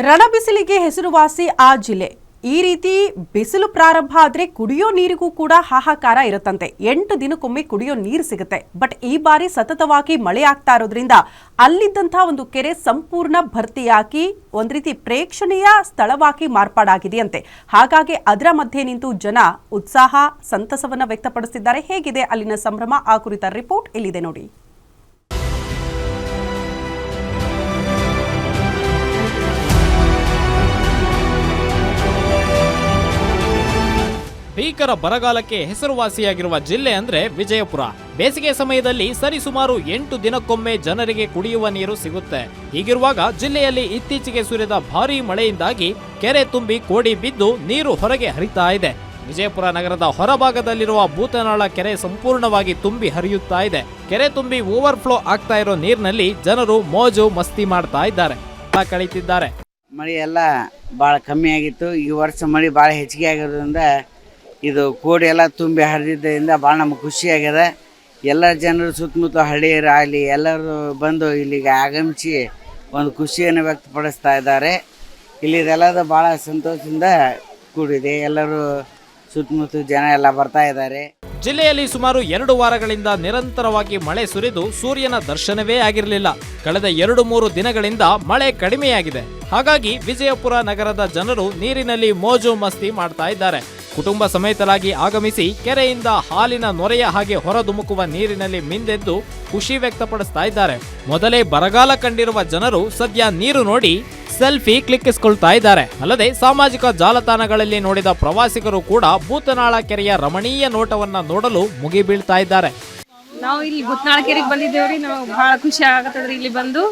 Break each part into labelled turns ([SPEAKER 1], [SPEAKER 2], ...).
[SPEAKER 1] ರಣಬಿಸಿಲಿಗೆ ಹೆಸರುವಾಸಿ ಆ ಜಿಲ್ಲೆ. ಈ ರೀತಿ ಬಿಸಿಲು ಪ್ರಾರಂಭ ಆದರೆ ಕುಡಿಯೋ ನೀರಿಗೂ ಕೂಡ ಹಾಹಾಕಾರ ಇರುತ್ತಂತೆ. 8 ದಿನಕ್ಕೊಮ್ಮೆ ಕುಡಿಯೋ ನೀರು ಸಿಗುತ್ತೆ. ಬಟ್ ಈ ಬಾರಿ ಸತತವಾಗಿ ಮಳೆ ಆಗ್ತಾ ಇರೋದ್ರಿಂದ ಅಲ್ಲಿದ್ದಂತಹ ಒಂದು ಕೆರೆ ಸಂಪೂರ್ಣ ಭರ್ತಿಯಾಗಿ ಒಂದು ರೀತಿ ಪ್ರೇಕ್ಷಣೀಯ ಸ್ಥಳವಾಗಿ ಮಾರ್ಪಾಡಾಗಿದೆಯಂತೆ. ಹಾಗಾಗಿ ಅದರ ಮಧ್ಯೆ ನಿಂತು ಜನ ಉತ್ಸಾಹ ಸಂತಸವನ್ನ ವ್ಯಕ್ತಪಡಿಸಿದ್ದಾರೆ. ಹೇಗಿದೆ ಅಲ್ಲಿನ ಸಂಭ್ರಮ, ಆ ಕುರಿತ ರಿಪೋರ್ಟ್ ಇಲ್ಲಿದೆ ನೋಡಿ.
[SPEAKER 2] ಭೀಕರ ಬರಗಾಲಕ್ಕೆ ಹೆಸರುವಾಸಿಯಾಗಿರುವ ಜಿಲ್ಲೆ ಅಂದ್ರೆ ವಿಜಯಪುರ. ಬೇಸಿಗೆ ಸಮಯದಲ್ಲಿ ಸರಿಸುಮಾರು 8 ದಿನಕ್ಕೊಮ್ಮೆ ಜನರಿಗೆ ಕುಡಿಯುವ ನೀರು ಸಿಗುತ್ತೆ. ಹೀಗಿರುವಾಗ ಜಿಲ್ಲೆಯಲ್ಲಿ ಇತ್ತೀಚೆಗೆ ಸುರಿದ ಭಾರೀ ಮಳೆಯಿಂದಾಗಿ ಕೆರೆ ತುಂಬಿ ಕೋಡಿ ಬಿದ್ದು ನೀರು ಹೊರಗೆ ಹರಿತಾ ಇದೆ. ವಿಜಯಪುರ ನಗರದ ಹೊರಭಾಗದಲ್ಲಿರುವ ಭೂತನಾಳ ಕೆರೆ ಸಂಪೂರ್ಣವಾಗಿ ತುಂಬಿ ಹರಿಯುತ್ತಾ ಇದೆ. ಕೆರೆ ತುಂಬಿ ಓವರ್ಫ್ಲೋ ಆಗ್ತಾ ಇರೋ ನೀರಿನಲ್ಲಿ ಜನರು ಮೋಜು ಮಸ್ತಿ ಮಾಡ್ತಾ ಇದ್ದಾರೆ, ಕಳೀತಿದ್ದಾರೆ.
[SPEAKER 3] ಮಳೆ ಎಲ್ಲ ಭಾಳ ಕಮ್ಮಿ ಆಗಿತ್ತು. ಈ ವರ್ಷ ಮಳೆ ಭಾಳ ಹೆಚ್ಚಿಗೆ ಆಗಿರೋದ್ರಿಂದ ಇದು ಕೋಡಿ ಎಲ್ಲ ತುಂಬಿ ಹರಿದಿದ್ದರಿಂದ ಭಾಳ ನಮ್ಗೆ ಖುಷಿ ಆಗ್ಯದ. ಎಲ್ಲ ಜನರು ಸುತ್ತಮುತ್ತ ಹಳ್ಳಿಯರು ಆಗಲಿ ಎಲ್ಲರೂ ಬಂದು ಇಲ್ಲಿಗೆ ಆಗಮಿಸಿ ಒಂದು ಖುಷಿಯನ್ನು ವ್ಯಕ್ತಪಡಿಸ್ತಾ ಇದ್ದಾರೆ. ಇಲ್ಲಿದೆಲ್ಲದು ಭಾಳ ಸಂತೋಷದಿಂದ ಕೂಡಿದೆ. ಎಲ್ಲರೂ ಸುತ್ತಮುತ್ತ ಜನ ಎಲ್ಲ ಬರ್ತಾ ಇದ್ದಾರೆ.
[SPEAKER 2] ಜಿಲ್ಲೆಯಲ್ಲಿ ಸುಮಾರು 2 ವಾರಗಳಿಂದ ನಿರಂತರವಾಗಿ ಮಳೆ ಸುರಿದು ಸೂರ್ಯನ ದರ್ಶನವೇ ಆಗಿರಲಿಲ್ಲ. ಕಳೆದ 2-3 ದಿನಗಳಿಂದ ಮಳೆ ಕಡಿಮೆಯಾಗಿದೆ. ಹಾಗಾಗಿ ವಿಜಯಪುರ ನಗರದ ಜನರು ನೀರಿನಲ್ಲಿ ಮೋಜು ಮಸ್ತಿ ಮಾಡ್ತಾ ಇದ್ದಾರೆ. ಕುಟುಂಬ ಸಮೇತರಾಗಿ ಆಗಮಿಸಿ ಕೆರೆಯಿಂದ ಹಾಲಿನ ನೊರೆಯ ಹಾಗೆ ಹೊರಧುಮುಕುವ ನೀರಿನಲ್ಲಿ ಮಿಂದೆದ್ದು ಖುಷಿ ವ್ಯಕ್ತಪಡಿಸ್ತಾ ಇದ್ದಾರೆ. ಮೊದಲೇ ಬರಗಾಲ ಕಂಡಿರುವ ಜನರು ಸದ್ಯ ನೀರು ನೋಡಿ ಸೆಲ್ಫಿ ಕ್ಲಿಕ್ಕಿಸಿಕೊಳ್ತಾ ಇದ್ದಾರೆ. ಅಲ್ಲದೆ ಸಾಮಾಜಿಕ ಜಾಲತಾಣಗಳಲ್ಲಿ ನೋಡಿದ ಪ್ರವಾಸಿಗರು ಕೂಡ ಭೂತನಾಳ ಕೆರೆಯ ರಮಣೀಯ ನೋಟವನ್ನ ನೋಡಲು ಮುಗಿಬೀಳ್ತಾ ಇದ್ದಾರೆ.
[SPEAKER 4] ನಾವು ಇಲ್ಲಿ ಭೂತನಾಳ ಕೆರೆಗೆ ಬಂದಿದ್ದೇವ್ರಿ. ನಾವು ಬಹಳ ಖುಷಿ ಆಗತ್ತದ್ರಿ ಇಲ್ಲಿ ಬಂದು.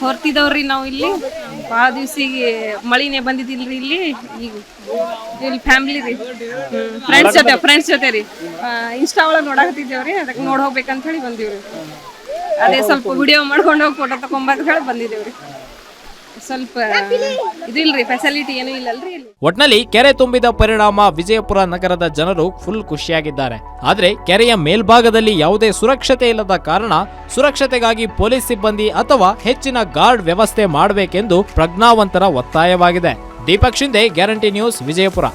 [SPEAKER 4] ಹೊರ್ತಿದವ್ರಿ ನಾವು ಇಲ್ಲಿ ಭಾಳ ದಿವ್ಸಿಗೆ ಮಳಿನೇ ಬಂದಿದ್ದಿಲ್ರಿ. ಇಲ್ಲಿ ಫ್ಯಾಮಿಲಿ ರೀ, ಫ್ರೆಂಡ್ಸ್ ಜೊತೆ ರೀ ಇನ್ಸ್ಟಾ ಒಳಗೆ ನೋಡಾಕತ್ತಿದ್ದೇವ್ರಿ. ಅದಕ್ಕೆ ನೋಡಿ ಹೋಗ್ಬೇಕಂತ ಹೇಳಿ ಬಂದೀವ್ರಿ. ಅದೇ ಸ್ವಲ್ಪ ವಿಡಿಯೋ ಮಾಡ್ಕೊಂಡು ಹೋಗಿ ಫೋಟೋ ತಗೊಂಬಂತ ಹೇಳಿ ಬಂದಿದ್ದೇವ್ರಿ. ಸ್ವಲ್ಪ ಇದಿಲ್ರಿ, ಫೆಸಿಲಿಟಿ ಏನೂ ಇಲ್ಲಲ್ರಿ.
[SPEAKER 2] ಒಟ್ನಲ್ಲಿ ಕೆರೆ ತುಂಬಿದ ಪರಿಣಾಮ ವಿಜಯಪುರ ನಗರದ ಜನರು ಫುಲ್ ಖುಷಿಯಾಗಿದ್ದಾರೆ. ಆದ್ರೆ ಕೆರೆಯ ಮೇಲ್ಭಾಗದಲ್ಲಿ ಯಾವುದೇ ಸುರಕ್ಷತೆ ಇಲ್ಲದ ಕಾರಣ ಸುರಕ್ಷತೆಗಾಗಿ ಪೊಲೀಸ್ ಸಿಬ್ಬಂದಿ ಅಥವಾ ಹೆಚ್ಚಿನ ಗಾರ್ಡ್ ವ್ಯವಸ್ಥೆ ಮಾಡಬೇಕೆಂದು ಪ್ರಜ್ಞಾವಂತರ ಒತ್ತಾಯವಾಗಿದೆ. Deepak Shinde, guarantee news, Vijayapura.